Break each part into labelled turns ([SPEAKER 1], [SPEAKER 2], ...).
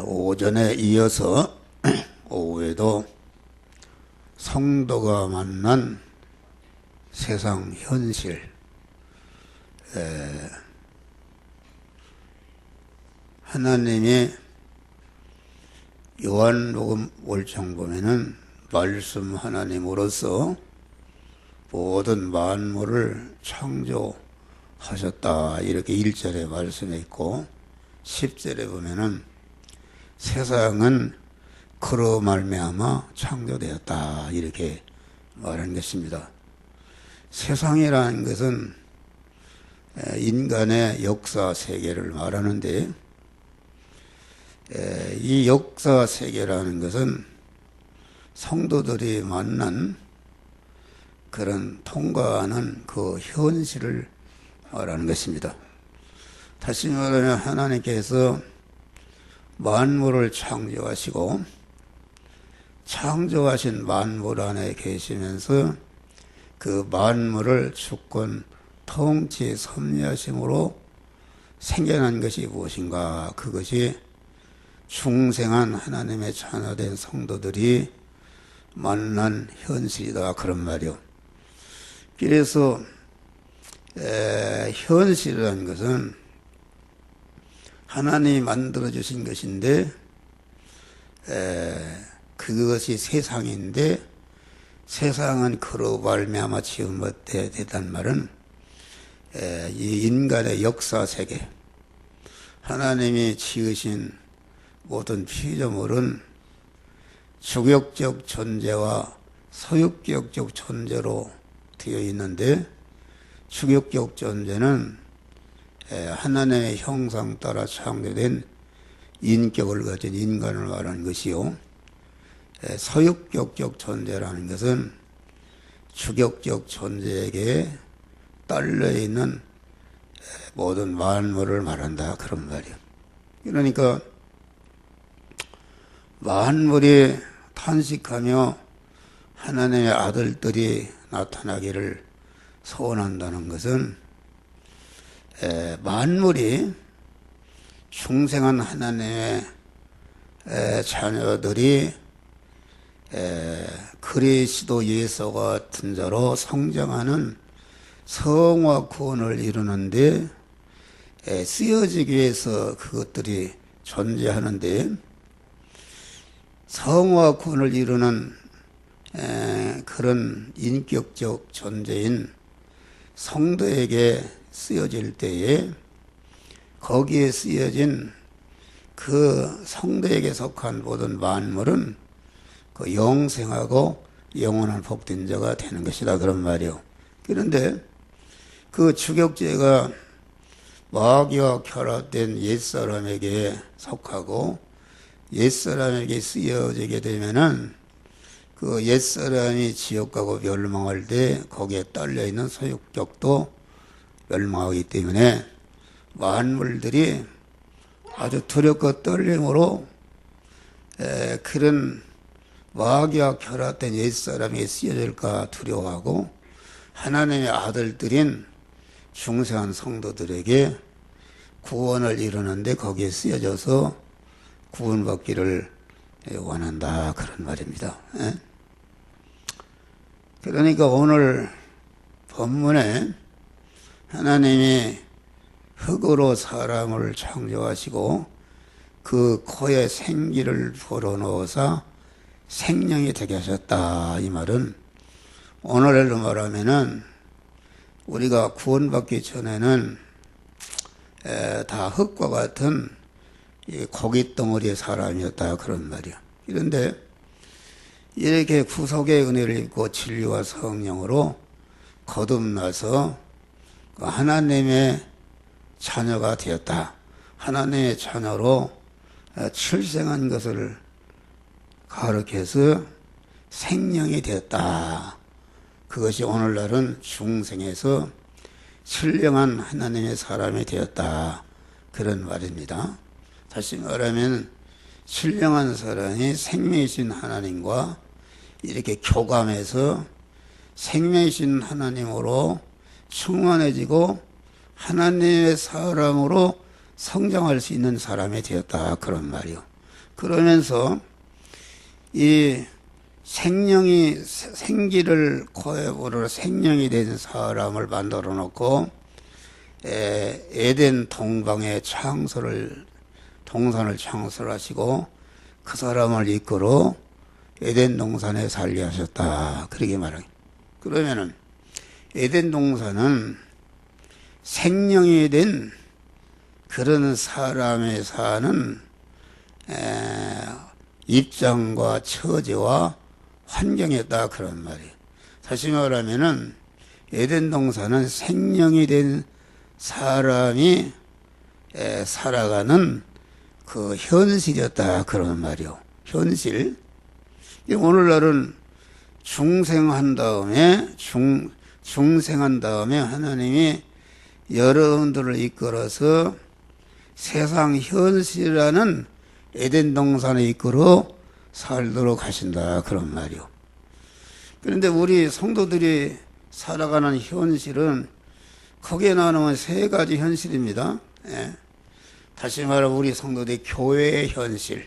[SPEAKER 1] 오전에 이어서 오후에도 성도가 만난 세상 현실, 하나님이 요한복음 5장 보면은 말씀 하나님으로서 모든 만물을 창조하셨다 이렇게 1절에 말씀해 있고 10절에 보면은 세상은 그로 말미암아 창조되었다 이렇게 말하는 것입니다. 세상이라는 것은 인간의 역사 세계를 말하는데 이 역사 세계라는 것은 성도들이 만난 그런 통과하는 그 현실을 말하는 것입니다. 다시 말하면 하나님께서 만물을 창조하시고 창조하신 만물 안에 계시면서 그 만물을 주권 통치 섭리하심으로 생겨난 것이 무엇인가? 그것이 중생한 하나님의 자녀된 성도들이 만난 현실이다 그런 말이요. 그래서 현실이라는 것은 하나님이 만들어주신 것인데 그것이 세상인데 세상은 그로 말미암아 지음받게 되단 말은 이 인간의 역사 세계, 하나님이 지으신 모든 피조물은 주격적 존재와 소유격적 존재로 되어 있는데 주격적 존재는 하나님의 형상 따라 창조된 인격을 가진 인간을 말하는 것이요, 소유격적 존재라는 것은 주격적 존재에게 딸려있는 모든 만물을 말한다 그런 말이에요. 그러니까 만물이 탄식하며 하나님의 아들들이 나타나기를 소원한다는 것은 만물이 중생한 하나님의 자녀들이 그리스도 예수 같은 자로 성장하는 성화 구원을 이루는데 쓰여지기 위해서 그것들이 존재하는데 성화 구원을 이루는 그런 인격적 존재인 성도에게 쓰여질 때에 거기에 쓰여진 그 성도에게 속한 모든 만물은 그 영생하고 영원한 복된 자가 되는 것이다 그런 말이요. 그런데 그 주격죄가 마귀와 결합된 옛사람에게 속하고 옛사람에게 쓰여지게 되면은 그 옛사람이 지옥 가고 멸망할 때 거기에 딸려있는 소유격도 멸망하기 때문에 만물들이 아주 두렵고 떨림으로 그런 마귀와 결합된 옛사람이 쓰여질까 두려워하고 하나님의 아들들인 중생한 성도들에게 구원을 이루는데 거기에 쓰여져서 구원받기를 원한다 그런 말입니다. 그러니까 오늘 본문에 하나님이 흙으로 사람을 창조하시고 그 코에 생기를 불어넣어서 생명이 되게 하셨다 이 말은 오늘날로 말하면은 우리가 구원받기 전에는 다 흙과 같은 고깃덩어리의 사람이었다 그런 말이야. 그런데 이렇게 구속의 은혜를 입고 진리와 성령으로 거듭나서 하나님의 자녀가 되었다. 하나님의 자녀로 출생한 것을 가르쳐서 생명이 되었다. 그것이 오늘날은 중생에서 신령한 하나님의 사람이 되었다. 그런 말입니다. 다시 말하면 신령한 사람이 생명이신 하나님과 이렇게 교감해서 생명이신 하나님으로 충만해지고 하나님의 사람으로 성장할 수 있는 사람이 되었다 그런 말이요. 그러면서 이 생기를 코에 우러러 생명이 된 사람을 만들어 놓고 에덴 동방의 동산을 창설하시고 그 사람을 이끌어 에덴 동산에 살게 하셨다 그렇게 말합니다. 그러면은 에덴 동산은 생명이 된 그런 사람의 사는 입장과 처지와 환경이었다 그런 말이에요. 다시 말하면은 에덴 동산은 생명이 된 사람이 살아가는 그 현실이었다 그런 말이요. 현실. 오늘날은 중생한 다음에 하나님이 여러분들을 이끌어서 세상 현실이라는 에덴 동산에 이끌어 살도록 하신다 그런 말이요. 그런데 우리 성도들이 살아가는 현실은 크게 나누면 세 가지 현실입니다. 다시 말하면 우리 성도들의 교회의 현실,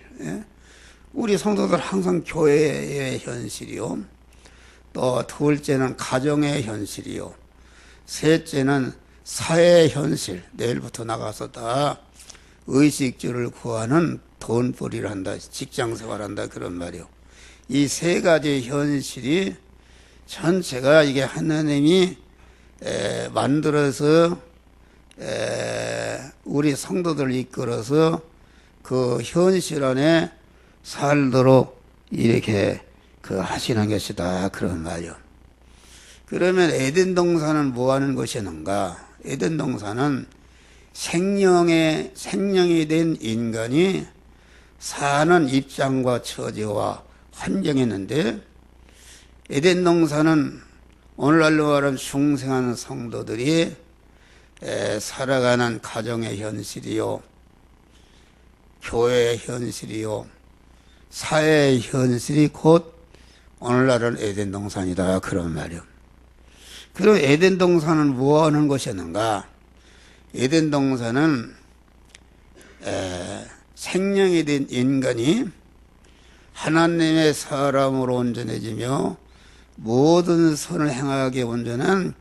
[SPEAKER 1] 우리 성도들 항상 교회의 현실이요. 또 둘째는 가정의 현실이요. 셋째는 사회의 현실, 내일부터 나가서 다 의식주를 구하는 돈벌이를 한다, 직장생활한다 그런 말이요. 이 세 가지 현실이 전체가 이게 하나님이 만들어서 우리 성도들을 이끌어서 그 현실 안에 살도록 이렇게 하시는 것이다 그런 말이요. 그러면 에덴 동산은 뭐 하는 것이는가? 에덴 동산은 생명이 된 인간이 사는 입장과 처지와 환경이었는데, 에덴 동산은 오늘날로 말하면 중생하는 성도들이 살아가는 가정의 현실이요, 교회의 현실이요, 사회의 현실이 곧 오늘날은 에덴 동산이다 그런 말이요. 그럼 에덴 동산은 뭐 하는 것이었는가? 에덴 동산은 생명이 된 인간이 하나님의 사람으로 온전해지며 모든 선을 행하게 온전한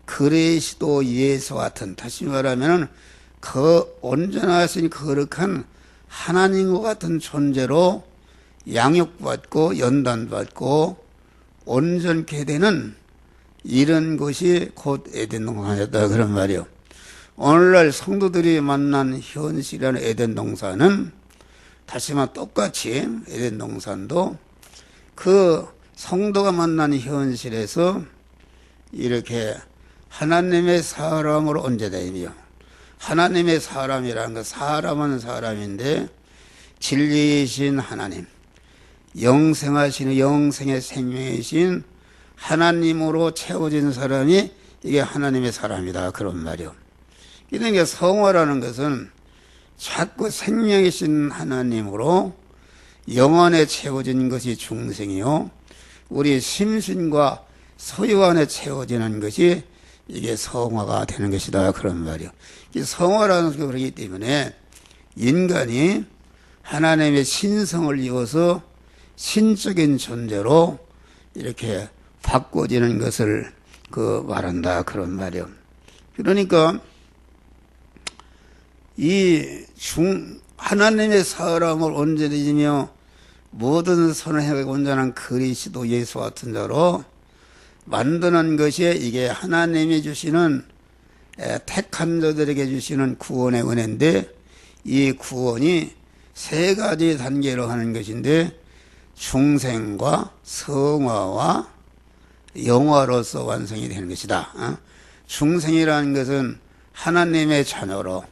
[SPEAKER 1] 그리스도 예수 같은, 다시 말하면 그 온전하신 거룩한 하나님과 같은 존재로 양육받고 연단받고 온전케 되는 이런 것이 곧 에덴 동산이었다 그런 말이요. 오늘날 성도들이 만난 현실이라는 에덴 동산은 다시 말해 똑같이 에덴 동산도 그 성도가 만난 현실에서 이렇게 하나님의 사람으로 온전되며, 하나님의 사람이라는 것, 사람은 사람인데 진리이신 하나님, 영생하시는 영생의 생명이신 하나님으로 채워진 사람이 이게 하나님의 사람이다 그런 말이요. 그러니까 성화라는 것은 자꾸 생명이신 하나님으로 영원에 채워진 것이 중생이요, 우리 심신과 소유 안에 채워지는 것이 이게 성화가 되는 것이다 그런 말이요. 성화라는 것이 그렇기 때문에 인간이 하나님의 신성을 이어서 신적인 존재로 이렇게 바꿔지는 것을 말한다 그런 말이요. 그러니까 하나님의 사람을 온전해지며 모든 선을 행하고 온전한 그리스도 예수 같은 자로 만드는 것이 이게 하나님이 주시는 택한 자들에게 주시는 구원의 은혜인데, 이 구원이 세 가지 단계로 하는 것인데 중생과 성화와 영화로서 완성이 되는 것이다. 중생이라는 것은 하나님의 자녀로,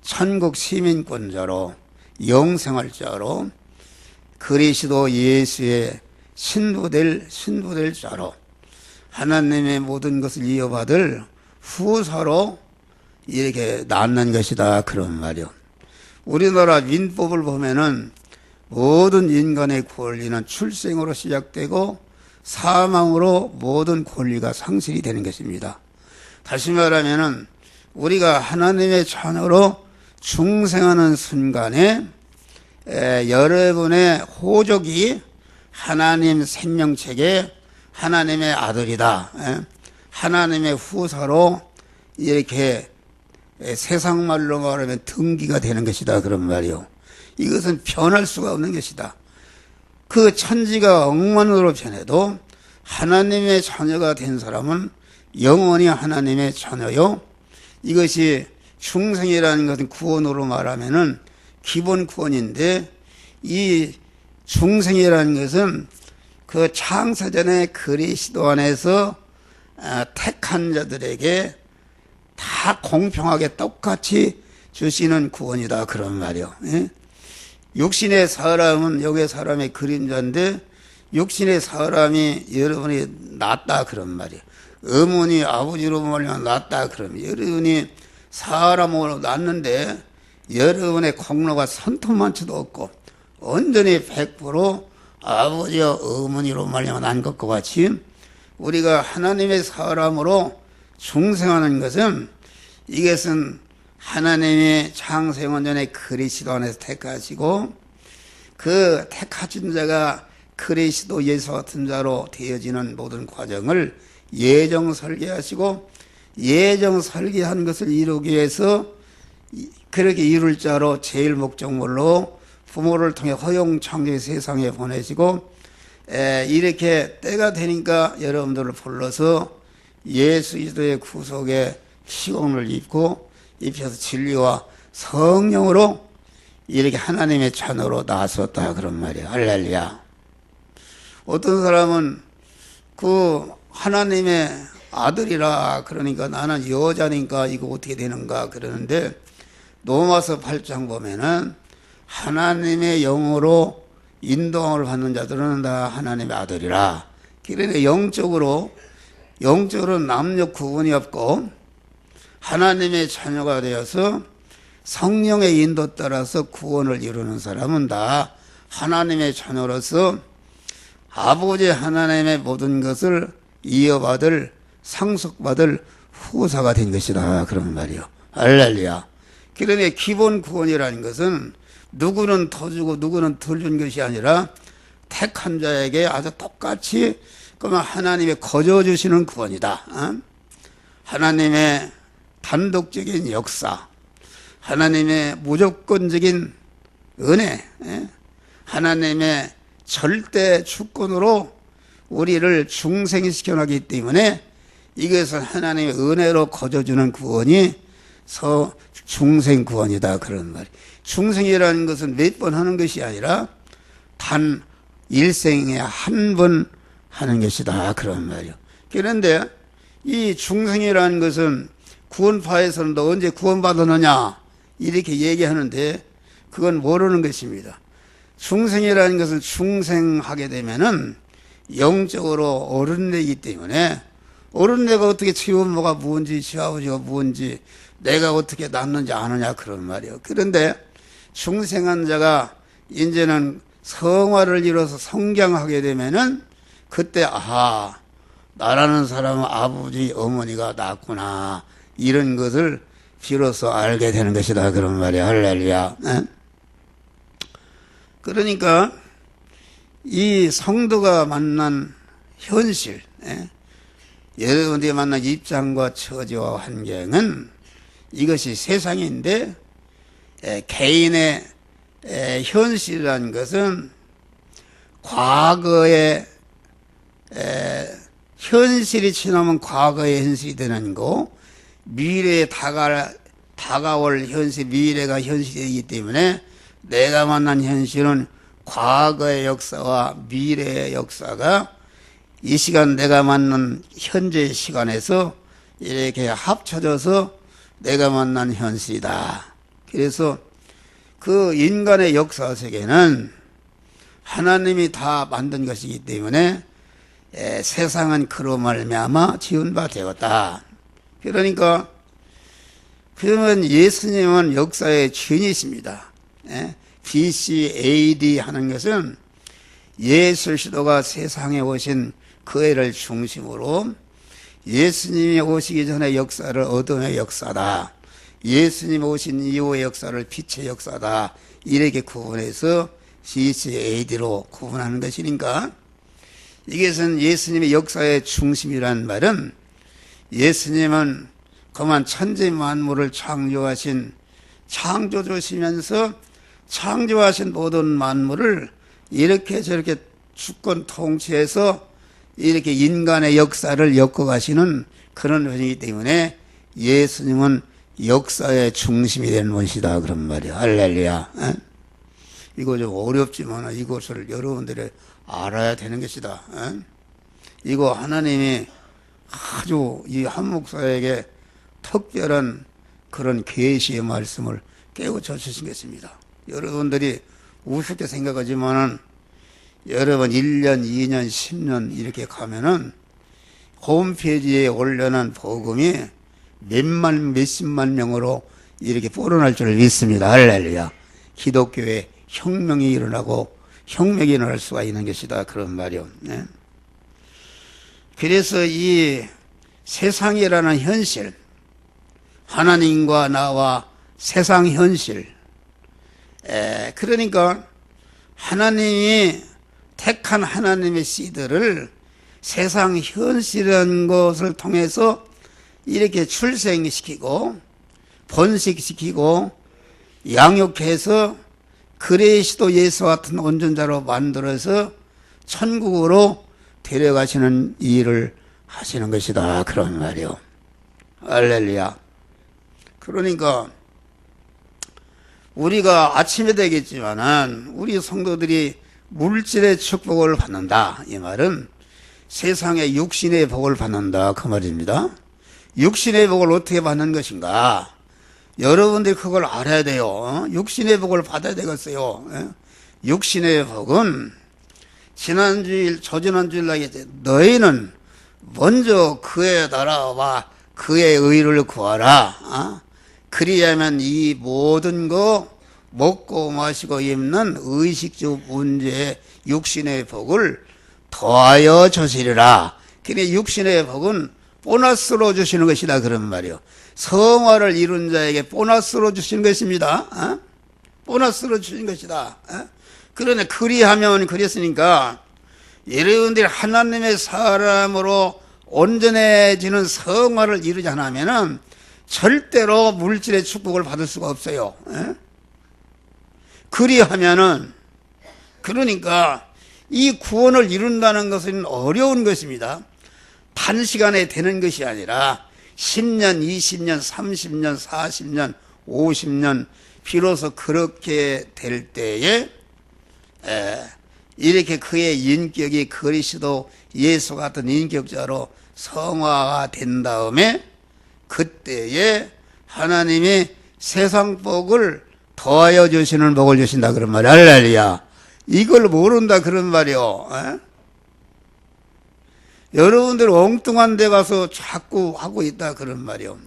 [SPEAKER 1] 천국 시민권자로, 영생할 자로, 그리스도 예수의 신부될 자로, 하나님의 모든 것을 이어받을 후사로 이렇게 낳는 것이다 그런 말이요. 우리나라 민법을 보면은 모든 인간의 권리는 출생으로 시작되고 사망으로 모든 권리가 상실이 되는 것입니다. 다시 말하면은 우리가 하나님의 자녀로 중생하는 순간에 여러분의 호족이 하나님 생명책에 하나님의 아들이다. 하나님의 후사로 이렇게 세상 말로 말하면 등기가 되는 것이다. 그런 말이요. 이것은 변할 수가 없는 것이다. 그 천지가 억만으로 변해도 하나님의 자녀가 된 사람은 영원히 하나님의 자녀요. 이것이 중생이라는 것은 구원으로 말하면은 기본 구원인데, 이 중생이라는 것은 그 창세전에 그리스도 안에서 택한 자들에게 다 공평하게 똑같이 주시는 구원이다. 그런 말이요. 육신의 사람은 여기 사람의 그림자인데, 육신의 사람이 여러분이 낫다. 그런 말이요. 어머니 아버지로 말하면 낫다. 그러면 여러분이 사람으로 낳는데 여러분의 공로가 손톱만치도 없고 온전히 100% 아버지와 어머니로 말하면 난 것과 같이, 우리가 하나님의 사람으로 중생하는 것은, 이것은 하나님의 창세원 전에 그리스도 안에서 택하시고, 그 택하신 자가 그리스도 예수 같은 자로 되어지는 모든 과정을 예정 설계하시고, 예정 설계한 것을 이루기 위해서 그렇게 이룰 자로 제일 목적물로 부모를 통해 허용창조 세상에 보내시고, 이렇게 때가 되니까 여러분들을 불러서 예수 그리스도의 구속에 시공을 입혀서 진리와 성령으로 이렇게 하나님의 자녀로 나섰다. 그런 말이에요. 할렐루야. 어떤 사람은 그 하나님의 아들이라 그러니까 나는 여자니까 이거 어떻게 되는가 그러는데, 로마서 8장 보면은 하나님의 영으로 인도함을 받는 자들은 다 하나님의 아들이라. 그러니까 영적으로 남녀 구분이 없고 하나님의 자녀가 되어서 성령의 인도 따라서 구원을 이루는 사람은 다 하나님의 자녀로서 아버지 하나님의 모든 것을 이어받을, 상속받을 후사가 된 것이다. 그런 말이요. 할렐루야. 그러니 기본 구원이라는 것은 누구는 더 주고 누구는 덜 준 것이 아니라 택한 자에게 아주 똑같이 그러면 하나님의 거저 주시는 구원이다. 하나님의 단독적인 역사, 하나님의 무조건적인 은혜, 하나님의 절대 주권으로 우리를 중생시켜나기 때문에 이것은 하나님의 은혜로 거저주는 구원이 중생 구원이다. 그런 말이. 중생이라는 것은 몇 번 하는 것이 아니라 단 일생에 한 번 하는 것이다. 그런 말이요. 그런데 이 중생이라는 것은 구원파에서는 너 언제 구원받았느냐 이렇게 얘기하는데, 그건 모르는 것입니다. 중생이라는 것은 중생하게 되면은 영적으로 어른되기 때문에, 어른내가 어떻게 치부모가 무언지 시아버지가 무언지 내가 어떻게 낳는지 아느냐 그런 말이에요. 그런데 중생한 자가 이제는 성화를 이뤄서 성장하게 되면은 그때 아하, 나라는 사람은 아버지 어머니가 낳았구나 이런 것을 비로소 알게 되는 것이다. 그런 말이야. 할렐루야. 그러니까 이 성도가 만난 현실, 여러분들이 만난 입장과 처지와 환경은 이것이 세상인데, 개인의 현실이라는 것은 과거의 현실이 지나면 과거의 현실이 되는 거, 미래에 다가올 현실, 미래가 현실이기 때문에 내가 만난 현실은 과거의 역사와 미래의 역사가 이 시간 내가 만난 현재 시간에서 이렇게 합쳐져서 내가 만난 현실이다. 그래서 그 인간의 역사 세계는 하나님이 다 만든 것이기 때문에 세상은 그로 말미암아 지은 바 되었다. 그러니까 그러면 예수님은 역사의 주인이십니다. BC AD 하는 것은 예수 시도가 세상에 오신 그 해를 중심으로 예수님이 오시기 전에 역사를 어둠의 역사다. 예수님 오신 이후의 역사를 빛의 역사다 이렇게 구분해서 CCAD로 구분하는 것이니까 이것은 예수님의 역사의 중심이란 말은 예수님은 그만 천지 만물을 창조하신 창조주시면서 창조하신 모든 만물을 이렇게 저렇게 주권 통치해서 이렇게 인간의 역사를 엮어가시는 그런 분이기 때문에 예수님은 역사의 중심이 되는 분이다 그런 말이야. 할렐루야. 에? 이거 좀 어렵지만 이것을 여러분들이 알아야 되는 것이다. 에? 이거 하나님이 아주 이 한 목사에게 특별한 그런 계시의 말씀을 깨우쳐 주신 것입니다. 여러분들이 우습게 생각하지만은 여러분 1년, 2년, 10년 이렇게 가면은 홈페이지에 올려놓은 복음이 몇십만 명으로 이렇게 뽀로날 줄 믿습니다. 할렐루야. 기독교에 혁명이 일어나고 혁명이 일어날 수가 있는 것이다. 그런 말이요. 네. 그래서 이 세상이라는 현실, 하나님과 나와 세상 현실, 그러니까 하나님이 택한 하나님의 씨들을 세상 현실이라는 것을 통해서 이렇게 출생시키고 번식시키고 양육해서 그리스도 예수 같은 온전자로 만들어서 천국으로 데려가시는 일을 하시는 것이다. 그런 말이요. 할렐루야. 그러니까 우리가 아침에 되겠지만은 우리 성도들이 물질의 축복을 받는다. 이 말은 세상의 육신의 복을 받는다. 그 말입니다. 육신의 복을 어떻게 받는 것인가? 여러분들이 그걸 알아야 돼요. 육신의 복을 받아야 되겠어요. 육신의 복은 지난주일, 저지난주일 나겠지. 너희는 먼저 그의 나라와 그의 의를 구하라. 그리하면 이 모든 거 먹고 마시고 입는 의식주 문제의 육신의 복을 더하여 주시리라. 그러니 육신의 복은 보너스로 주시는 것이다. 그런 말이요. 성화를 이룬 자에게 보너스로 주시는 것입니다. 보너스로 주시는 것이다. 그러네. 그리하면 그랬으니까 여러분들이 하나님의 사람으로 온전해지는 성화를 이루지 않으면은 절대로 물질의 축복을 받을 수가 없어요. 그리하면은 그러니까 이 구원을 이룬다는 것은 어려운 것입니다. 단시간에 되는 것이 아니라 10년, 20년, 30년, 40년, 50년 비로소 그렇게 될 때에 이렇게 그의 인격이 그리스도 예수 같은 인격자로 성화가 된 다음에 그때에 하나님이 세상 복을 더하여 주시는 복을 주신다 그런 말이야. 할렐루야. 이걸 모른다 그런 말이요. 여러분들 엉뚱한 데 가서 자꾸 하고 있다 그런 말이요.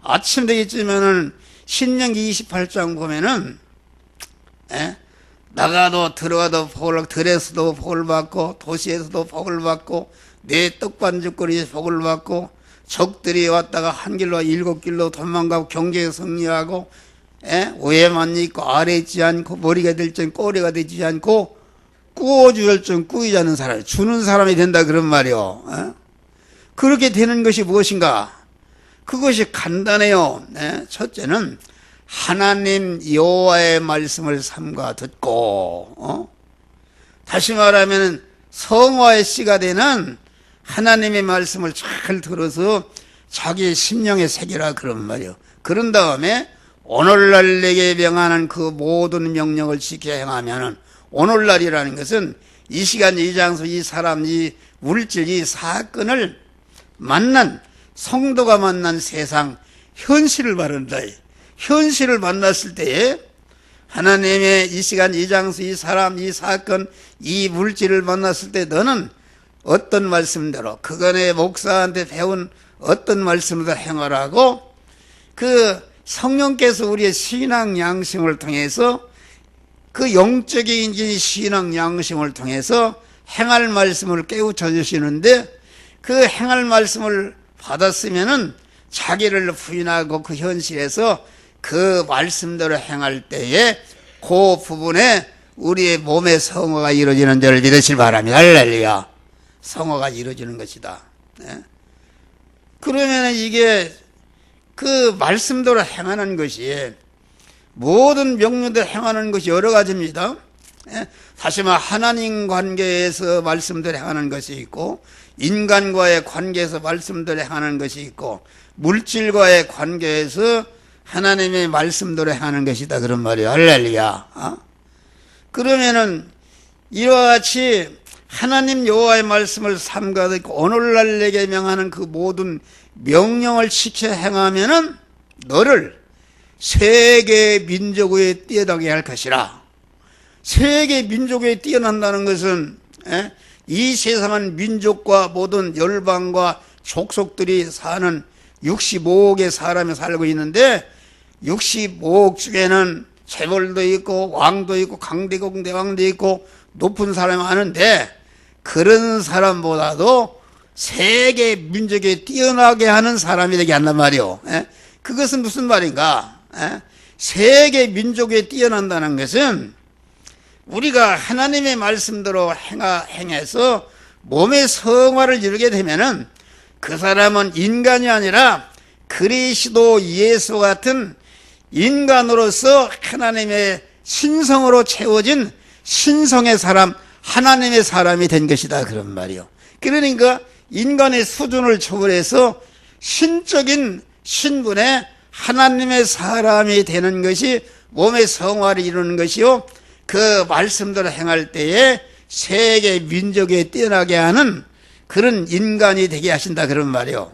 [SPEAKER 1] 아침 되겠지만은 신명기 28장 보면은 나가도 들어가도 복을, 들에서도 복을 받고 도시에서도 복을 받고 내 떡반죽거리에서 복을 받고 적들이 왔다가 한 길로 7길로 도망가고 경제에 승리하고 오해만 있고 아래 있지 않고 머리가 될 정 꼬리가 되지 않고 꾸어줄 정 꾸이지 않는 사람, 주는 사람이 된다 그런 말이요. 그렇게 되는 것이 무엇인가? 그것이 간단해요. 첫째는 하나님 여호와의 말씀을 삼가 듣고 다시 말하면 성화의 씨가 되는 하나님의 말씀을 잘 들어서 자기의 심령에 새기라 그런 말이요. 그런 다음에 오늘날 내게 명하는 그 모든 명령을 지켜 행하면은 오늘날이라는 것은 이 시간, 이 장소, 이 사람, 이 물질, 이 사건을 만난 성도가 만난 세상 현실을 말한다. 현실을 만났을 때에 하나님의 이 시간, 이 장소, 이 사람, 이 사건, 이 물질을 만났을 때 너는 어떤 말씀대로 그간의 목사한테 배운 어떤 말씀으로 행하라고 그 성령께서 우리의 신앙 양심을 통해서 그 영적인 신앙 양심을 통해서 행할 말씀을 깨우쳐 주시는데 그 행할 말씀을 받았으면은 자기를 부인하고 그 현실에서 그 말씀대로 행할 때에 그 부분에 우리의 몸의 성화가 이루어지는 줄을 믿으실 바랍니다. 할렐루야. 성화가 이루어지는 것이다. 네? 그러면 이게 그 말씀대로 행하는 것이 모든 명령대로 행하는 것이 여러 가지입니다. 예? 다시 말해 하나님 관계에서 말씀대로 행하는 것이 있고 인간과의 관계에서 말씀대로 행하는 것이 있고 물질과의 관계에서 하나님의 말씀대로 행하는 것이다 그런 말이에요. 할렐루야. 그러면은 이와 같이 하나님 여호와의 말씀을 삼가듣고 오늘날 내게 명하는 그 모든 명령을 지켜 행하면은 너를 세계 민족에 뛰어나게 할 것이라. 세계 민족에 뛰어난다는 것은 이 세상은 민족과 모든 열방과 족속들이 사는 65억의 사람이 살고 있는데 65억 중에는 재벌도 있고 왕도 있고 강대국 대왕도 있고 높은 사람이 많은데 그런 사람보다도 세계 민족에 뛰어나게 하는 사람이 되게 한단 말이요. 그것은 무슨 말인가? 세계 민족에 뛰어난다는 것은 우리가 하나님의 말씀대로 행해서 몸의 성화를 이루게 되면은 그 사람은 인간이 아니라 그리스도 예수 같은 인간으로서 하나님의 신성으로 채워진 신성의 사람, 하나님의 사람이 된 것이다 그런 말이요. 그러니까 인간의 수준을 초월해서 신적인 신분의 하나님의 사람이 되는 것이 몸의 성화를 이루는 것이요. 그 말씀대로 행할 때에 세계 민족에 뛰어나게 하는 그런 인간이 되게 하신다 그런 말이요.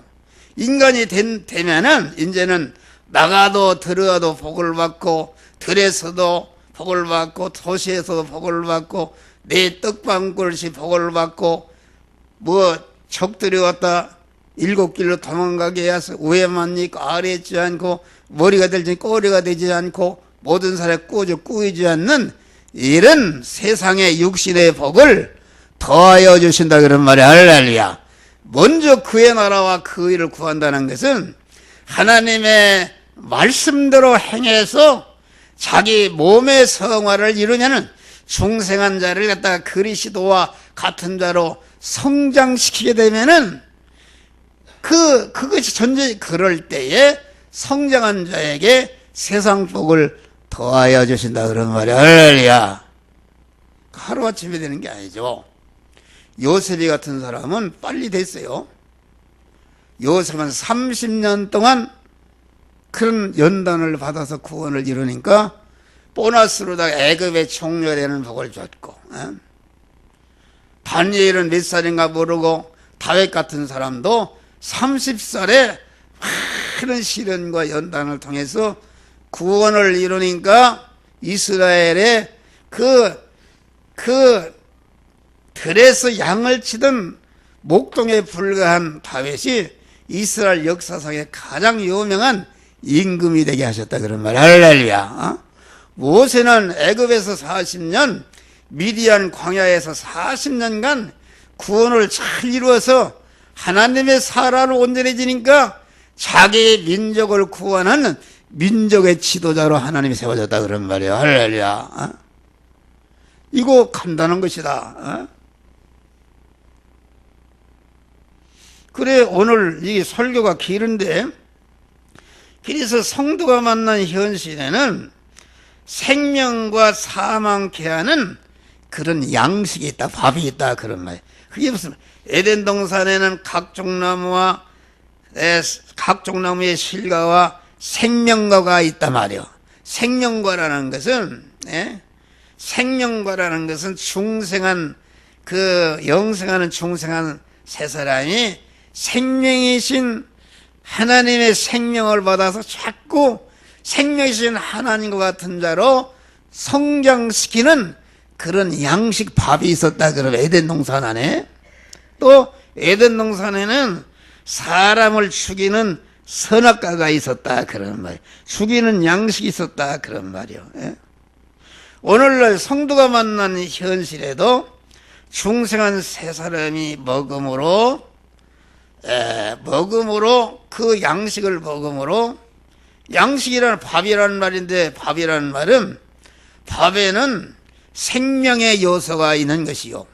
[SPEAKER 1] 인간이 되면은 이제는 나가도 들어가도 복을 받고 들에서도 복을 받고 도시에서도 복을 받고 내 떡방꿀씩 복을 받고 뭐 적들이 왔다 7길로 도망가게 해서 위에만 있고 아래에 있지 않고 머리가 되지 꼬리가 되지 않고 모든 사람이 꾸이지 않는 이런 세상의 육신의 복을 더하여 주신다 그런 말이야. 할렐루야. 먼저 그의 나라와 그 일을 구한다는 것은 하나님의 말씀대로 행해서 자기 몸의 성화를 이루면은 중생한 자를 갖다가 그리스도와 같은 자로 성장시키게 되면은 그것이 전제 그럴 때에 성장한 자에게 세상 복을 더하여 주신다 그런 말이야. 할렐루야. 하루아침에 되는 게 아니죠. 요셉이 같은 사람은 빨리 됐어요. 요셉은 30년 동안 그런 연단을 받아서 구원을 이루니까 보너스로다가 애굽의 총렬에는 복을 줬고, 다니엘은 몇 살인가 모르고 다윗 같은 사람도 30살에 많은 시련과 연단을 통해서 구원을 이루니까 이스라엘의 들에서 양을 치던 목동에 불과한 다윗이 이스라엘 역사상에 가장 유명한 임금이 되게 하셨다 그런 말. 할렐루야. 모세는 애굽에서 40년 미디안 광야에서 40년간 구원을 잘 이루어서 하나님의 사람으로 온전해지니까 자기 민족을 구원하는 민족의 지도자로 하나님이 세워졌다 그런 말이에요. 할렐루야. 이거 간단한 것이다. 그래 오늘 이 설교가 길은데 그래서 성도가 만난 현실에는 생명과 사망케 하는 그런 양식이 있다, 밥이 있다 그런 말이에요. 그게 무슨 에덴 동산에는 각종 나무의 실과와 생명과가 있단 말이에요. 생명과라는 것은 중생한 영생하는 중생한 세 사람이 생명이신 하나님의 생명을 받아서 자꾸 생명이신 하나님과 같은 자로 성장시키는 그런 양식 밥이 있었다 그러면 에덴 동산 안에 또 에덴 동산에는 사람을 죽이는 선악과가 있었다 그런 말이에요. 죽이는 양식이 있었다 그런 말이에요. 오늘날 성도가 만난 현실에도 중생한 세 사람이 먹음으로 그 양식을 먹음으로 양식이라는 밥이라는 말인데, 밥이라는 말은, 밥에는 생명의 요소가 있는 것이요.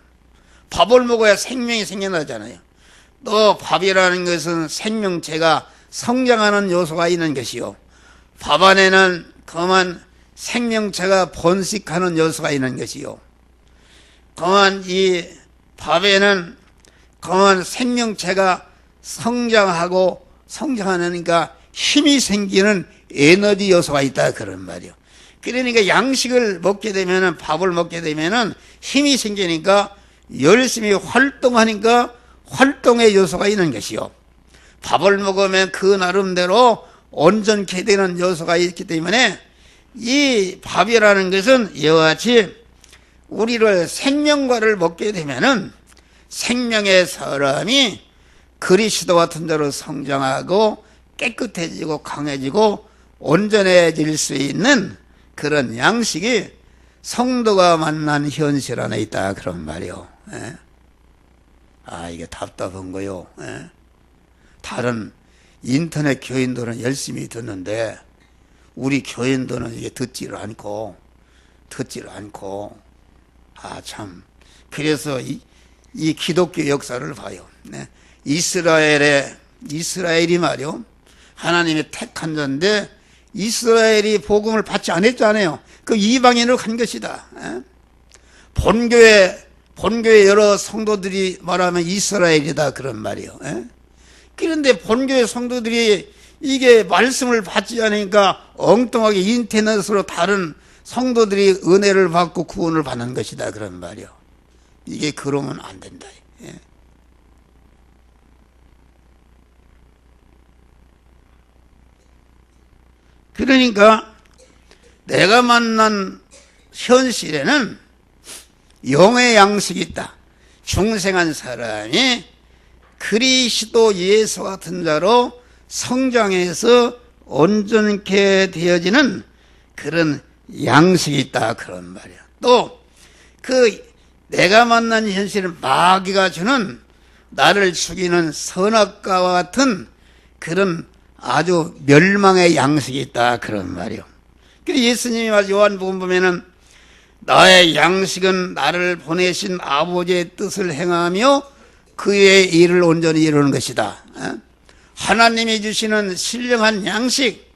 [SPEAKER 1] 밥을 먹어야 생명이 생겨나잖아요. 또 밥이라는 것은 생명체가 성장하는 요소가 있는 것이요. 밥 안에는 그만 생명체가 번식하는 요소가 있는 것이요. 그만 이 밥에는 그만 생명체가 성장하고 성장하니까 힘이 생기는 에너지 요소가 있다 그런 말이요. 그러니까 양식을 먹게 되면은, 밥을 먹게 되면은 힘이 생기니까 열심히 활동하니까 활동의 요소가 있는 것이요. 밥을 먹으면 그 나름대로 온전케 되는 요소가 있기 때문에 이 밥이라는 것은 이와 같이 우리를 생명과를 먹게 되면은 생명의 사람이 그리스도 같은 자로 성장하고 깨끗해지고 강해지고 온전해질 수 있는 그런 양식이 성도가 만난 현실 안에 있다 그런 말이요. 예? 아, 이게 답답한 거요. 예? 다른 인터넷 교인들은 열심히 듣는데 우리 교인들은 이게 듣지를 않고 아, 참. 그래서 이 기독교 역사를 봐요. 네. 이스라엘이 말이요. 하나님의 택한 자인데 이스라엘이 복음을 받지 않았잖아요. 그 이방인으로 간 것이다. 예? 본교회 여러 성도들이 말하면 이스라엘이다 그런 말이요. 예? 그런데 본교회 성도들이 이게 말씀을 받지 않으니까 엉뚱하게 인터넷으로 다른 성도들이 은혜를 받고 구원을 받는 것이다 그런 말이요. 이게 그러면 안 된다. 예? 그러니까 내가 만난 현실에는 영의 양식이 있다. 중생한 사람이 그리스도 예수 같은 자로 성장해서 온전케 되어지는 그런 양식이 있다 그런 말이야. 또 그 내가 만난 현실은 마귀가 주는 나를 죽이는 선악과와 같은 그런 아주 멸망의 양식이 있다 그런 말이요. 그래서 예수님이 요한복음 보면은 나의 양식은 나를 보내신 아버지의 뜻을 행하며 그의 일을 온전히 이루는 것이다. 하나님이 주시는 신령한 양식,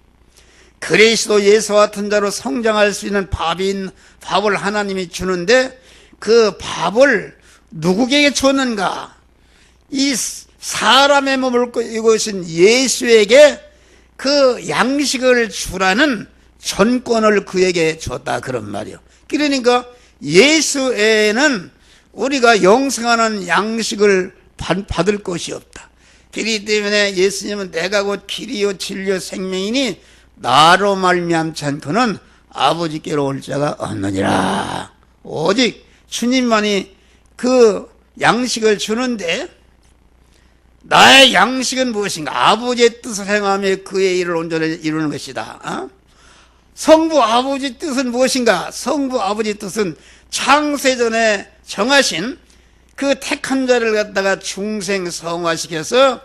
[SPEAKER 1] 그리스도 예수 같은 자로 성장할 수 있는 밥을 하나님이 주는데 그 밥을 누구에게 줬는가? 이 사람의 몸을 입으신 예수에게 그 양식을 주라는 전권을 그에게 줬다 그런 말이요. 그러니까 예수에는 우리가 영생하는 양식을 받을 것이 없다. 그렇기 때문에 예수님은 내가 곧 길이요 진리요 생명이니 나로 말미암지 않고는 아버지께로 올 자가 없느니라. 오직 주님만이 그 양식을 주는데 나의 양식은 무엇인가? 아버지의 뜻을 행하며 그의 일을 온전히 이루는 것이다. 성부 아버지 뜻은 무엇인가? 성부 아버지 뜻은 창세전에 정하신 그 택한 자를 갖다가 중생 성화시켜서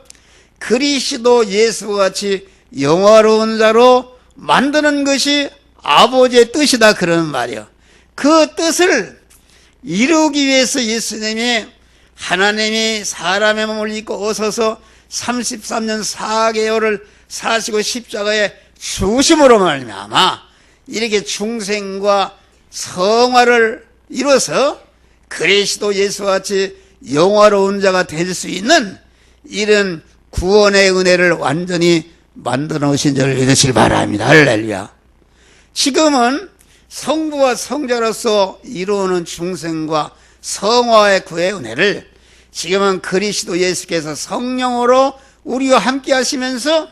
[SPEAKER 1] 그리스도 예수와 같이 영화로운 자로 만드는 것이 아버지의 뜻이다 그런 말이요. 그 뜻을 이루기 위해서 예수님이 하나님이 사람의 몸을 입고 오셔서 33년 4개월을 사시고 십자가에 죽으심으로 말미암아 이렇게 중생과 성화를 이뤄서 그리스도 예수와 같이 영화로운 자가 될 수 있는 이런 구원의 은혜를 완전히 만들어 놓으신 줄 믿으시길 바랍니다. 할렐루야. 지금은 성부와 성자로서 이루어오는 중생과 성화의 구의 은혜를 지금은 그리스도 예수께서 성령으로 우리와 함께 하시면서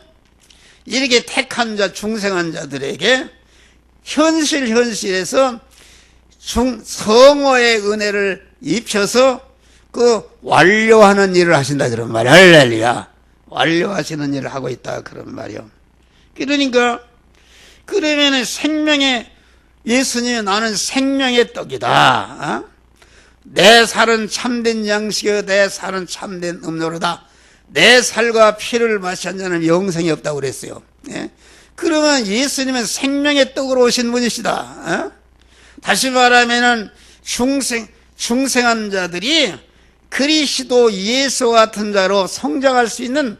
[SPEAKER 1] 이렇게 택한 자, 중생한 자들에게 현실에서 성화의 은혜를 입혀서 그 완료하는 일을 하신다 그런 말이야. 할렐루야. 완료하시는 일을 하고 있다 그런 말이요. 그러니까 그러면은 예수님이 나는 생명의 떡이다. 내 살은 참된 양식이요 내 살은 참된 음료로다. 내 살과 피를 마시는 자는 영생이 없다고 그랬어요. 예? 그러면 예수님은 생명의 떡으로 오신 분이시다. 어? 다시 말하면은 중생한 자들이 그리스도 예수 같은 자로 성장할 수 있는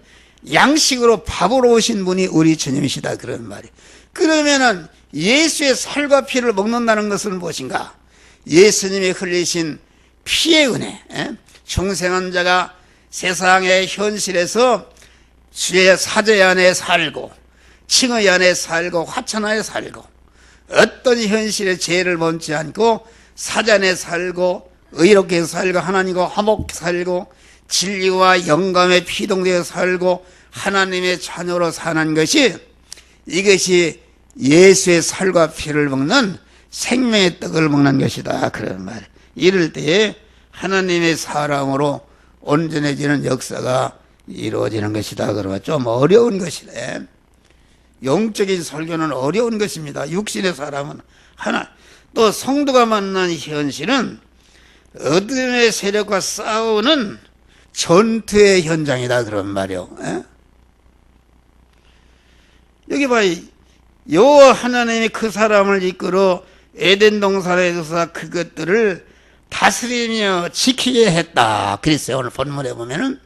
[SPEAKER 1] 양식으로 밥으로 오신 분이 우리 주님이시다. 그런 말이. 그러면은 예수의 살과 피를 먹는다는 것은 무엇인가? 예수님이 흘리신 피의 은혜. 중생한 자가 세상의 현실에서 주의 사제 안에 살고 칭의 안에 살고 화천 안에 살고 어떤 현실의 죄를 범치 않고 사제 안에 살고 의롭게 살고 하나님과 화목히 살고 진리와 영감에 피동되어 살고 하나님의 자녀로 사는 것이 이것이 예수의 살과 피를 먹는 생명의 떡을 먹는 것이다. 그런 말. 이럴 때에 하나님의 사람으로 온전해지는 역사가 이루어지는 것이다. 그러면 좀 어려운 것이네. 영적인 설교는 어려운 것입니다. 육신의 사람은 하나. 또 성도가 만난 현실은 어둠의 세력과 싸우는 전투의 현장이다. 그런 말이요. 여기 봐요. 여호와 하나님이 그 사람을 이끌어 에덴 동산에 두사 그것들을 다스리며 지키게 했다. 그랬어요. 오늘 본문에 보면은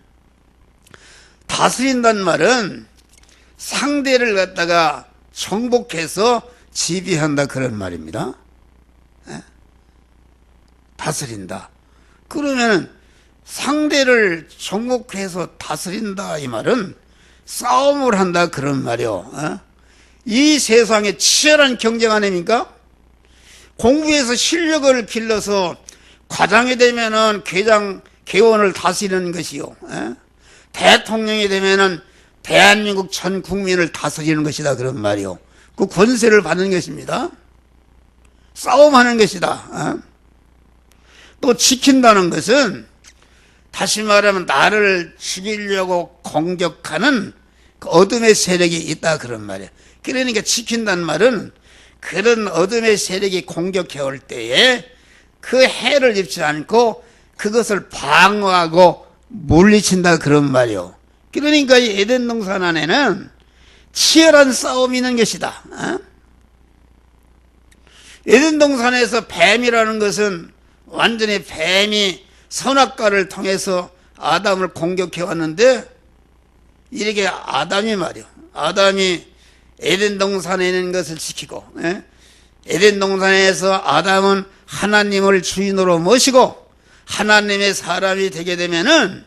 [SPEAKER 1] 다스린다는 말은 상대를 갖다가 정복해서 지배한다. 그런 말입니다. 다스린다. 그러면은 상대를 정복해서 다스린다. 이 말은 싸움을 한다. 그런 말이요. 이 세상에 치열한 경쟁 아닙니까? 공부해서 실력을 길러서 과장이 되면은 개원을 다스리는 것이요. 대통령이 되면은 대한민국 전 국민을 다스리는 것이다. 그런 말이요. 그 권세를 받는 것입니다. 싸움하는 것이다. 또 지킨다는 것은 다시 말하면 나를 죽이려고 공격하는 그 어둠의 세력이 있다. 그런 말이에요. 그러니까 지킨다는 말은 그런 어둠의 세력이 공격해 올 때에 그 해를 입지 않고 그것을 방어하고 물리친다. 그런 말이요. 그러니까 이 에덴 동산 안에는 치열한 싸움이 있는 것이다. 에덴 동산에서 뱀이라는 것은 완전히 뱀이 선악과를 통해서 아담을 공격해 왔는데 이렇게 아담이 말이요. 아담이 에덴 동산에 있는 것을 지키고 에덴 동산에서 아담은 하나님을 주인으로 모시고 하나님의 사람이 되게 되면은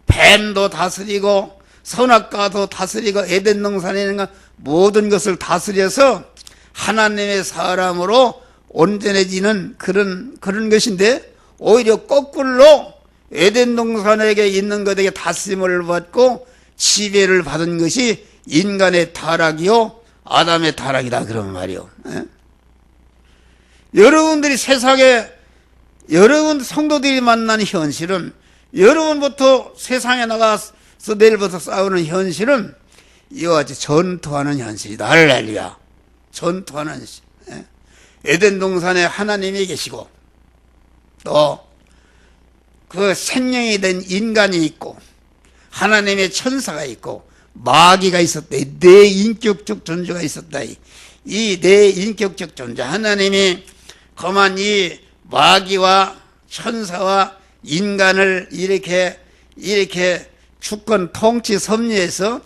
[SPEAKER 1] 뱀도 다스리고 선악과도 다스리고 에덴 동산에 있는 모든 것을 다스려서 하나님의 사람으로 온전해지는 그런 것인데 오히려 거꾸로 에덴 동산에게 있는 것에게 다스림을 받고 지배를 받은 것이 인간의 타락이요 아담의 타락이다. 그런 말이요. 여러분들이 세상에 여러분 성도들이 만난 현실은 여러분부터 세상에 나가서 내일부터 싸우는 현실은 이와 같이 전투하는 현실이다. 할렐루야. 전투하는 현실. 에덴 동산에 하나님이 계시고 또 그 생명이 된 인간이 있고 하나님의 천사가 있고 마귀가 있었다. 네 인격적 존재가 있었다. 이 네 인격적 존재 하나님이 그만 이 마귀와 천사와 인간을 이렇게 주권 통치 섭리해서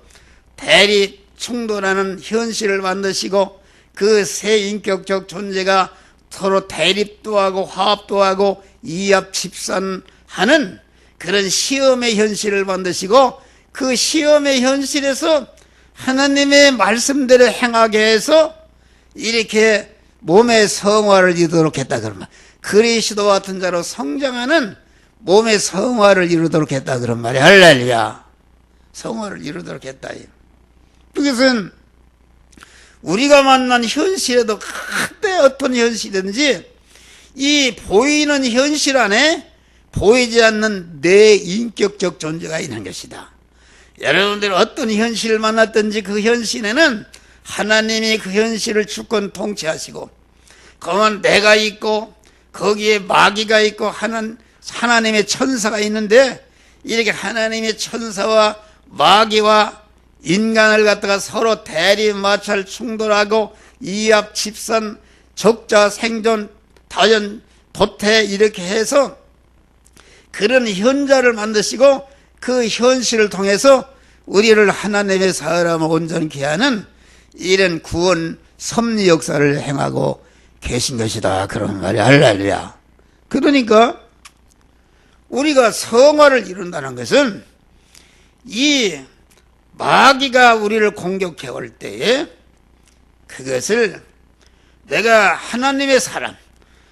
[SPEAKER 1] 대립 충돌하는 현실을 만드시고 그 세 인격적 존재가 서로 대립도 하고 화합도 하고 이합 집산하는 그런 시험의 현실을 만드시고 그 시험의 현실에서 하나님의 말씀대로 행하게 해서 이렇게 몸의 성화를 이루도록 했다. 그러면 그리스도 같은 자로 성장하는 몸의 성화를 이루도록 했다. 그런 말이야. 할렐루야. 성화를 이루도록 했다. 그것은 우리가 만난 현실에도 그때 어떤 현실이든지 이 보이는 현실 안에 보이지 않는 내 인격적 존재가 있는 것이다. 여러분들 어떤 현실을 만났든지 그 현실에는 하나님이 그 현실을 주권 통치하시고 그만 내가 있고 거기에 마귀가 있고 하나님의 천사가 있는데 이렇게 하나님의 천사와 마귀와 인간을 갖다가 서로 대리 마찰 충돌하고 이합 집산 적자 생존 다연 도태 이렇게 해서 그런 현자를 만드시고 그 현실을 통해서 우리를 하나님의 사람을 온전케 하는 이런 구원 섭리 역사를 행하고 계신 것이다. 그런 말이 할렐루야. 그러니까 우리가 성화를 이룬다는 것은 이 마귀가 우리를 공격해 올 때에 그것을 내가 하나님의 사람,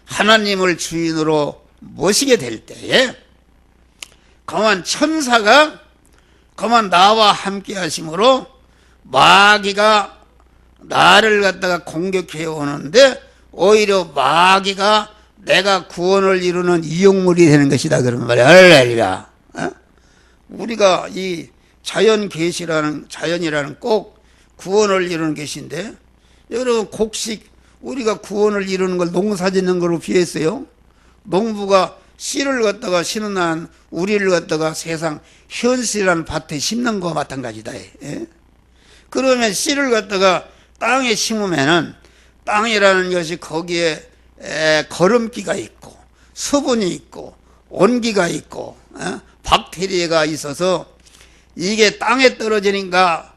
[SPEAKER 1] 하나님을 주인으로 모시게 될 때에 그만 천사가 그만 나와 함께 하심으로 마귀가 나를 갖다가 공격해 오는데 오히려 마귀가 내가 구원을 이루는 이용물이 되는 것이다. 그런 말이야. 할렐루야. 우리가 이 자연이라는 꼭 구원을 이루는 것인데 여러분 곡식 우리가 구원을 이루는 걸 농사 짓는 걸로 비했어요. 농부가 씨를 갖다가 심는 한 우리를 갖다가 세상 현실이라는 밭에 심는 거와 마찬가지다. 예? 그러면 씨를 갖다가 땅에 심으면은 땅이라는 것이 거기에 거름기가 있고 수분이 있고 온기가 있고 박테리아가 있어서 이게 땅에 떨어지니까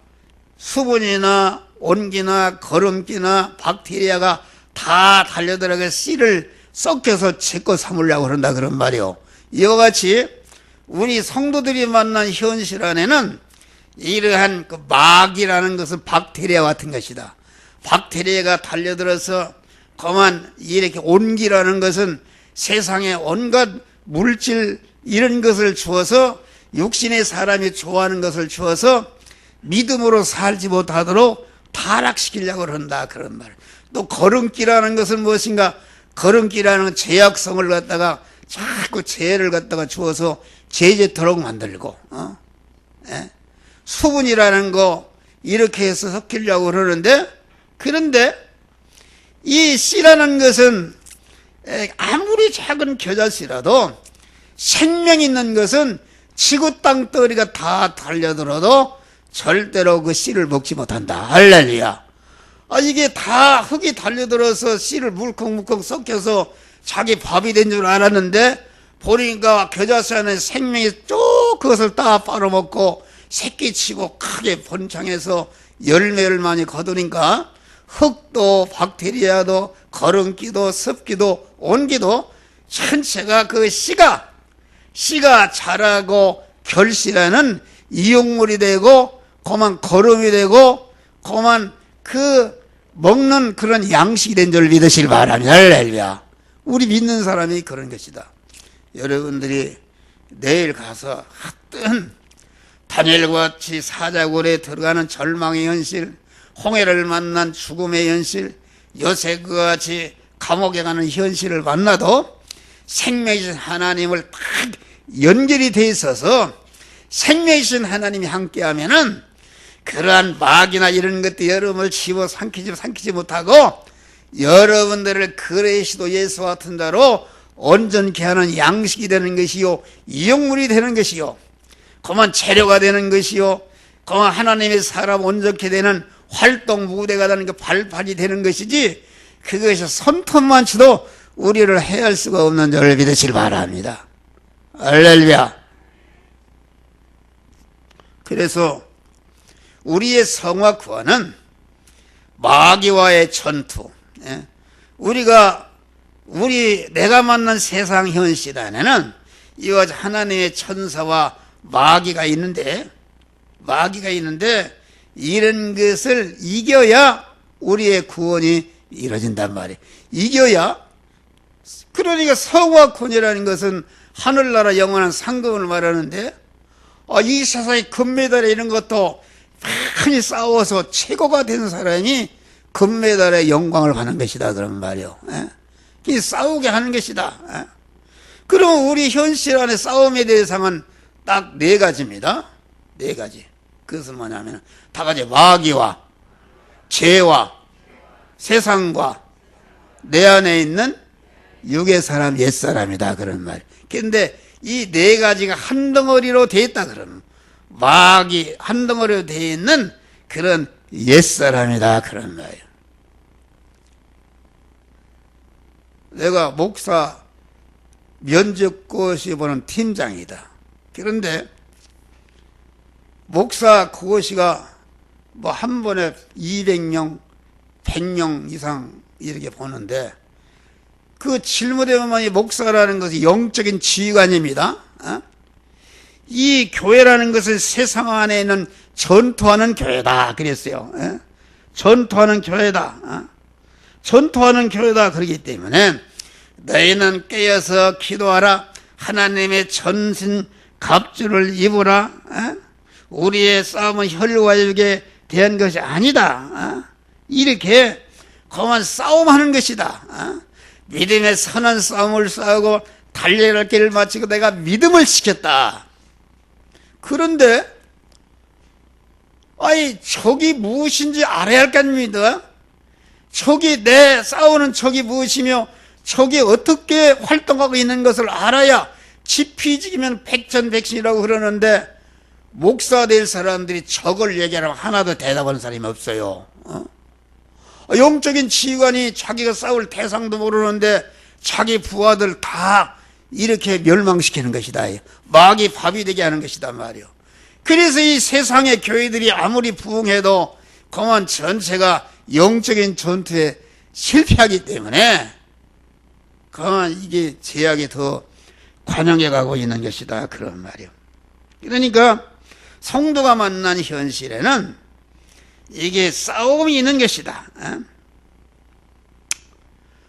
[SPEAKER 1] 수분이나 온기나 거름기나 박테리아가 다 달려들어가 씨를 썩혀서 제거 삼으려고 그런다 그런 말이요. 이와 같이 우리 성도들이 만난 현실 안에는 이러한 그 마귀라는 것은 박테리아 같은 것이다. 박테리아가 달려들어서 그만 이렇게 온기라는 것은 세상에 온갖 물질 이런 것을 주어서 육신의 사람이 좋아하는 것을 주어서 믿음으로 살지 못하도록 타락시키려고 한다 그런 말. 또 거름기라는 것은 무엇인가? 거름기라는 죄악성을 갖다가 자꾸 죄를 갖다가 주어서 죄짓도록 만들고 수분이라는 거 이렇게 해서 섞이려고 그러는데 그런데 이 씨라는 것은 아무리 작은 겨자씨라도 생명 있는 것은 지구 땅덩어리가 다 달려들어도 절대로 그 씨를 먹지 못한다. 할렐루야. 이게 다 흙이 달려들어서 씨를 물컹물컹 섞여서 자기 밥이 된 줄 알았는데 보니까 겨자씨 안에 생명이 쭉 그것을 다 빨아먹고 새끼치고 크게 번창해서 열매를 많이 거두니까 흙도 박테리아도 거름기도 습기도 온기도 전체가 그 씨가 자라고 결실하는 이용물이 되고 그만 거름이 되고 그만 그 먹는 그런 양식이 된 줄 믿으실 바랍니다. 할렐루야. 우리 믿는 사람이 그런 것이다. 여러분들이 내일 가서 하여튼 다니엘과 같이 사자굴에 들어가는 절망의 현실, 홍해를 만난 죽음의 현실, 요셉과 같이 감옥에 가는 현실을 만나도 생명이신 하나님을 딱 연결이 돼 있어서 생명이신 하나님이 함께하면은 그러한 마귀나 이런 것들 여러분을 삼키지 못하고 여러분들을 그리스도 예수 같은 자로 온전케 하는 양식이 되는 것이요 이용물이 되는 것이요 그만 재료가 되는 것이요 그만 하나님의 사람 온전케 되는 활동 무대가 되는 그 발판이 되는 것이지 그것이 손톱만치도 우리를 해할 수가 없는 줄을 믿으시길 바랍니다. 할렐루야. 그래서 우리의 성화 구원은 마귀와의 전투, 내가 만난 세상 현실 안에는 이와 하나님의 천사와 마귀가 있는데 이런 것을 이겨야 우리의 구원이 이루어진단 말이에요. 이겨야. 그러니까 성화 구원이라는 것은 하늘나라 영원한 상급을 말하는데 이 세상의 금메달에 이런 것도 많이 싸워서 최고가 된 사람이 금메달의 영광을 받는 것이다 그런 말이요. 싸우게 하는 것이다. 그럼 우리 현실 안에 싸움의 대상은 딱 네 가지입니다. 네 가지. 그것은 뭐냐면 다 같이 마귀와 죄와 세상과 내 안에 있는 육의 사람 옛사람이다 그런 말. 그런데 이 네 가지가 한 덩어리로 돼 있다 그러면 마귀 한 덩어리로 되어 있는 그런 옛사람이다 그런 말이에요. 내가 목사 면접고시 보는 팀장이다. 그런데 목사 고시가 뭐 한 번에 200명, 100명 이상 이렇게 보는데 그 질문에 보면 이 목사라는 것이 영적인 지휘관입니다. 이 교회라는 것은 세상 안에 있는 전투하는 교회다 그랬어요. 전투하는 교회다. 전투하는 교회다 그러기 때문에 너희는 깨어서 기도하라. 하나님의 전신 갑주를 입으라. 우리의 싸움은 혈과 육에 대한 것이 아니다. 이렇게 그만 싸움하는 것이다. 믿음의 선한 싸움을 싸우고 달려갈 길을 마치고 내가 믿음을 지켰다. 그런데 적이 무엇인지 알아야 할 거 아닙니까? 적이 내 싸우는 적이 무엇이며 적이 어떻게 활동하고 있는 것을 알아야 지피지기면 백전백신이라고 그러는데 목사 될 사람들이 적을 얘기하면 하나도 대답하는 사람이 없어요. 영적인 지휘관이 자기가 싸울 대상도 모르는데 자기 부하들 다 이렇게 멸망시키는 것이다. 마귀 밥이 되게 하는 것이다 말이요. 그래서 이 세상의 교회들이 아무리 부흥해도 그만 전체가 영적인 전투에 실패하기 때문에 그만 이게 제약이 더 관영해 가고 있는 것이다 그런 말이요. 그러니까 성도가 만난 현실에는 이게 싸움이 있는 것이다.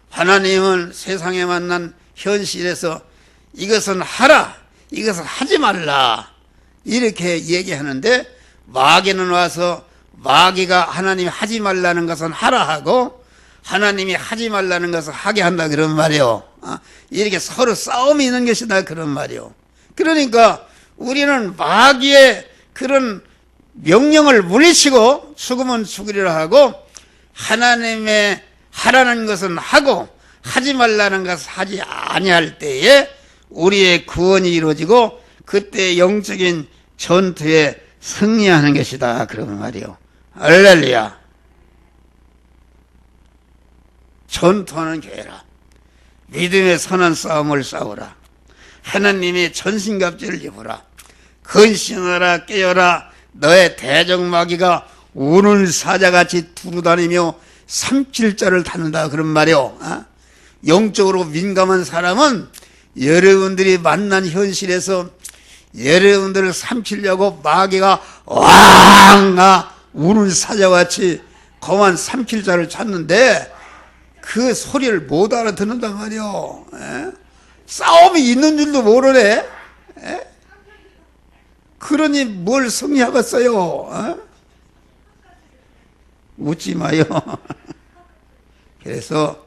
[SPEAKER 1] 하나님은 세상에 만난 현실에서 이것은 하라, 이것은 하지 말라 이렇게 얘기하는데 마귀는 와서 마귀가 하나님이 하지 말라는 것은 하라 하고 하나님이 하지 말라는 것을 하게 한다 그런 말이요. 이렇게 서로 싸움이 있는 것이다 그런 말이요. 그러니까 우리는 마귀의 그런 명령을 물리치고 죽으면 죽으리라 하고 하나님의 하라는 것은 하고 하지 말라는 것을 하지 아니할 때에 우리의 구원이 이루어지고 그때 영적인 전투에 승리하는 것이다 그런 말이요. 할렐루야. 전투하는 교회라. 믿음의 선한 싸움을 싸우라. 하나님의 전신갑주를 입으라. 근신하라 깨어라. 너의 대적마귀가 우는 사자같이 두루다니며 삼킬자를 타는다 그런 말이요. 영적으로 민감한 사람은 여러분들이 만난 현실에서 여러분들을 삼키려고 마귀가 왕아 우는 사자같이 거만 삼킬자를 찾는데 그 소리를 못 알아듣는단 말이요. 싸움이 있는 줄도 모르네. 그러니 뭘 승리하겠어요? 웃지 마요. 그래서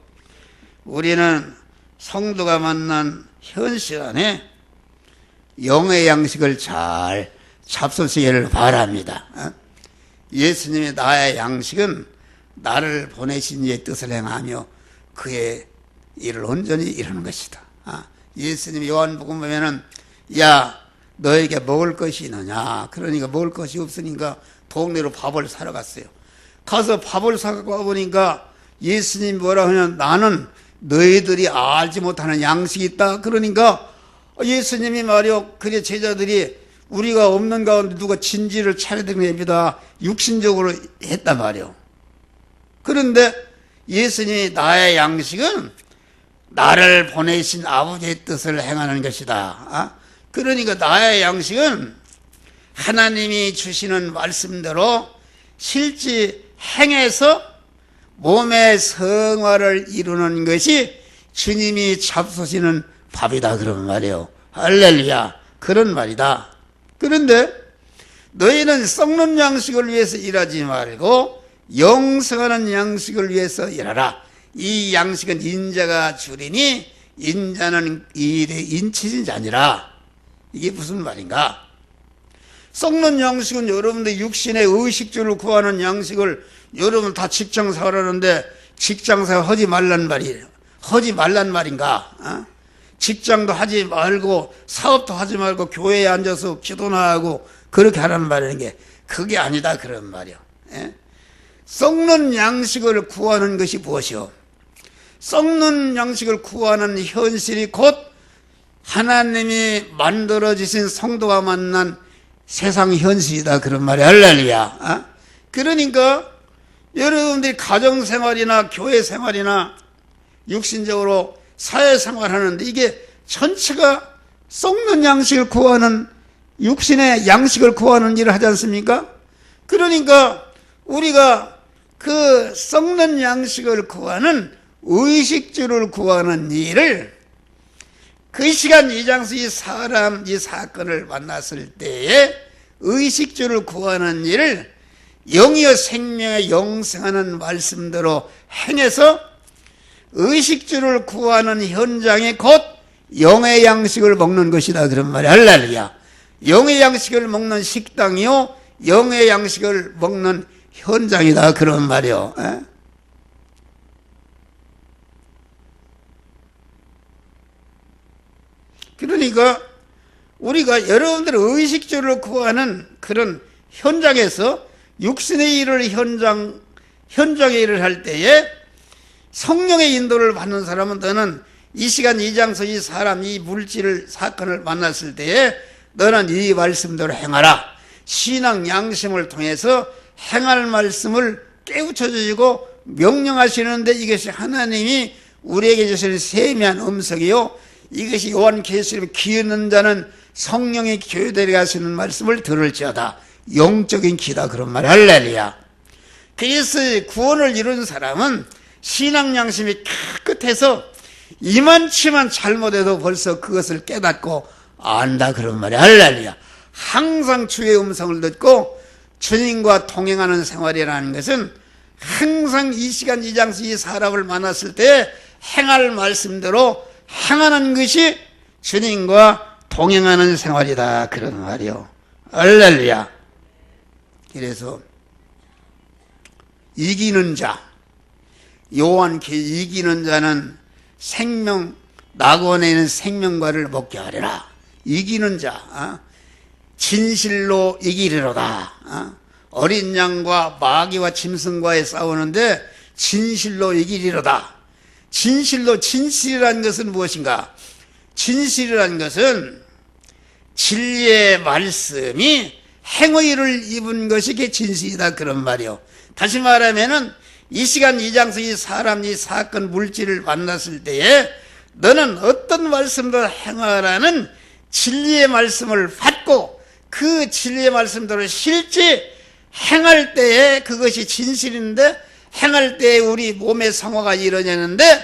[SPEAKER 1] 우리는 성도가 만난 현실 안에 영의 양식을 잘 잡수시기를 바랍니다. 예수님의 나의 양식은 나를 보내신 이의 뜻을 행하며 그의 일을 온전히 이루는 것이다. 예수님이 요한복음 보면은 야 너에게 먹을 것이 있느냐. 그러니까 먹을 것이 없으니까 동네로 밥을 사러 갔어요. 가서 밥을 사갖고 와보니까 예수님이 뭐라 하냐면 나는 너희들이 알지 못하는 양식이 있다. 그러니까 예수님이 말이요. 그래 제자들이 우리가 없는 가운데 누가 진지를 차려드린 겁니다. 육신적으로 했단 말이요. 그런데 예수님이 나의 양식은 나를 보내신 아버지의 뜻을 행하는 것이다. 그러니까 나의 양식은 하나님이 주시는 말씀대로 실제 행해서 몸의 성화를 이루는 것이 주님이 잡수시는 밥이다 그런 말이에요. 할렐루야. 그런 말이다. 그런데 너희는 썩는 양식을 위해서 일하지 말고 영생하는 양식을 위해서 일하라. 이 양식은 인자가 주리니 인자는 인치신 자니라. 이게 무슨 말인가? 썩는 양식은 여러분들 육신의 의식주를 구하는 양식을 여러분 다 직장생활하는데 직장생활 하지 말란 말이에요. 하지 말란 말인가? 직장도 하지 말고 사업도 하지 말고 교회에 앉아서 기도나 하고 그렇게 하란 말이라는 게 그게 아니다 그런 말이요. 예? 썩는 양식을 구하는 것이 무엇이요? 썩는 양식을 구하는 현실이 곧 하나님이 만들어주신 성도가 만난 세상 현실이다 그런 말이야. 할렐루야. 어? 그러니까 여러분들이 가정생활이나 교회생활이나 육신적으로 사회생활하는데 이게 전체가 썩는 양식을 구하는 육신의 양식을 구하는 일을 하지 않습니까? 그러니까 우리가 그 썩는 양식을 구하는 의식주를 구하는 일을 그 시간 이 장소 이 사람 이 사건을 만났을 때에 의식주를 구하는 일을 영이여 생명에 영생하는 말씀대로 행해서 의식주를 구하는 현장에 곧 영의 양식을 먹는 것이다 그런 말이야. 할렐루야. 영의 양식을 먹는 식당이요 영의 양식을 먹는 현장이다 그런 말이요. 에? 그러니까 우리가 여러분들의 의식주를 구하는 그런 현장에서 육신의 일을 현장의 일을 할 때에 성령의 인도를 받는 사람은 너는 이 시간 이 장소 이 사람 이 물질 사건을 만났을 때에 너는 이 말씀대로 행하라. 신앙 양심을 통해서 행할 말씀을 깨우쳐 주시고 명령하시는데 이것이 하나님이 우리에게 주시는 세미한 음성이요 이것이 요한계시록 귀 있는 자는 성령의 교회들에 가시는 말씀을 들을지어다. 영적인 귀다 그런 말. 할렐루야. 그래서 구원을 이룬 사람은 신앙 양심이 깨끗해서 이만치만 잘못해도 벌써 그것을 깨닫고 안다 그런 말이야. 할렐루야. 항상 주의 음성을 듣고 주님과 동행하는 생활이라는 것은 항상 이 시간 이 장소 이 사람을 만났을 때 행할 말씀대로 행하는 것이 주님과 동행하는 생활이다 그런 말이요. 할렐루야. 그래서 이기는 자 이기는 자는 생명 낙원에 있는 생명과를 먹게 하리라. 이기는 자 진실로 이기리로다. 어린 양과 마귀와 짐승과의 싸우는데 진실로 이기리로다. 진실이라는 것은 무엇인가? 진실이라는 것은 진리의 말씀이 행의를 입은 것이 그게 진실이다 그런 말이요. 다시 말하면은 이 시간 이 장소 이 사람 이 사건 물질을 만났을 때에 너는 어떤 말씀도 행하라는 진리의 말씀을 받고 그 진리의 말씀대로 실제 행할 때에 그것이 진실인데 행할 때에 우리 몸의 성화가 이루어지는데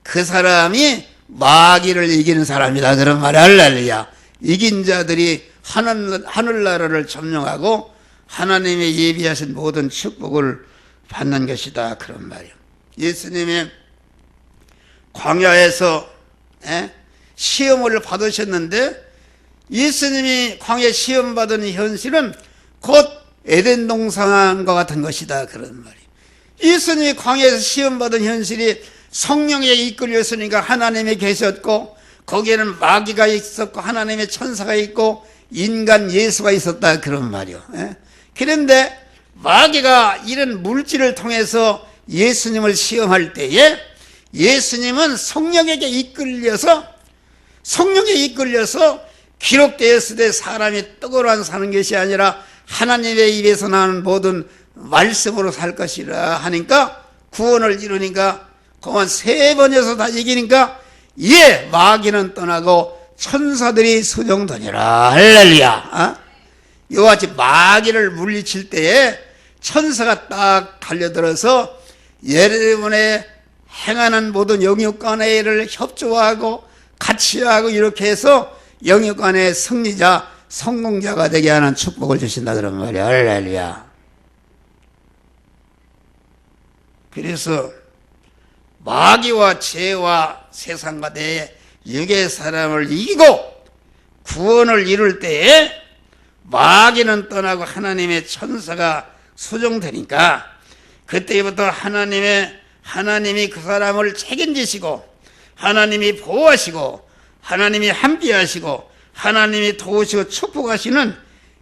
[SPEAKER 1] 그 사람이 마귀를 이기는 사람이다 그런 말이야. 할렐루야. 이긴 자들이 하늘나라를 점령하고 하나님의 예비하신 모든 축복을 받는 것이다 그런 말이에요. 예수님이 광야에서 시험을 받으셨는데 예수님이 광야 시험 받은 현실은 곧 에덴 동산과 같은 것이다 그런 말이에요. 예수님이 광야에서 시험 받은 현실이 성령에 이끌렸으니까 하나님이 계셨고 거기에는 마귀가 있었고 하나님의 천사가 있고 인간 예수가 있었다 그런 말이요. 그런데 마귀가 이런 물질을 통해서 예수님을 시험할 때에 예수님은 성령에 이끌려서 기록되었을 때 사람이 떡으로 사는 것이 아니라 하나님의 입에서 나는 모든 말씀으로 살 것이라 하니까 구원을 이루니까 그만 3번에서 다 이기니까 마귀는 떠나고 천사들이 수종되니라. 할렐루야. 이와 같이 마귀를 물리칠 때에 천사가 딱 달려들어서 여러분의 행하는 모든 영육간의 일을 협조하고 같이 하고 이렇게 해서 영육간의 승리자 성공자가 되게 하는 축복을 주신다 그런 말이야. 할렐루야. 그래서 마귀와 죄와 세상과 내 육의 사람을 이기고 구원을 이룰 때에 마귀는 떠나고 하나님의 천사가 수종되니까 그때부터 하나님이 그 사람을 책임지시고 하나님이 보호하시고 하나님이 함께하시고 하나님이 도우시고 축복하시는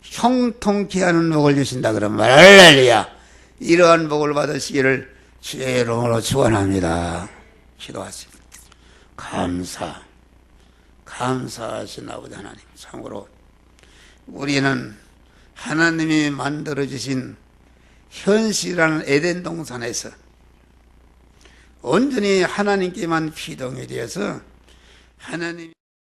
[SPEAKER 1] 형통케 하는 복을 주신다 그러면 할렐루야. 이러한 복을 받으시기를 주의 이름으로 축원합니다. 기도하십니다. 감사하신 아버지 하나님, 참으로 우리는 하나님이 만들어주신 현실이라는 에덴 동산에서 온전히 하나님께만 피동이 되어서 하나님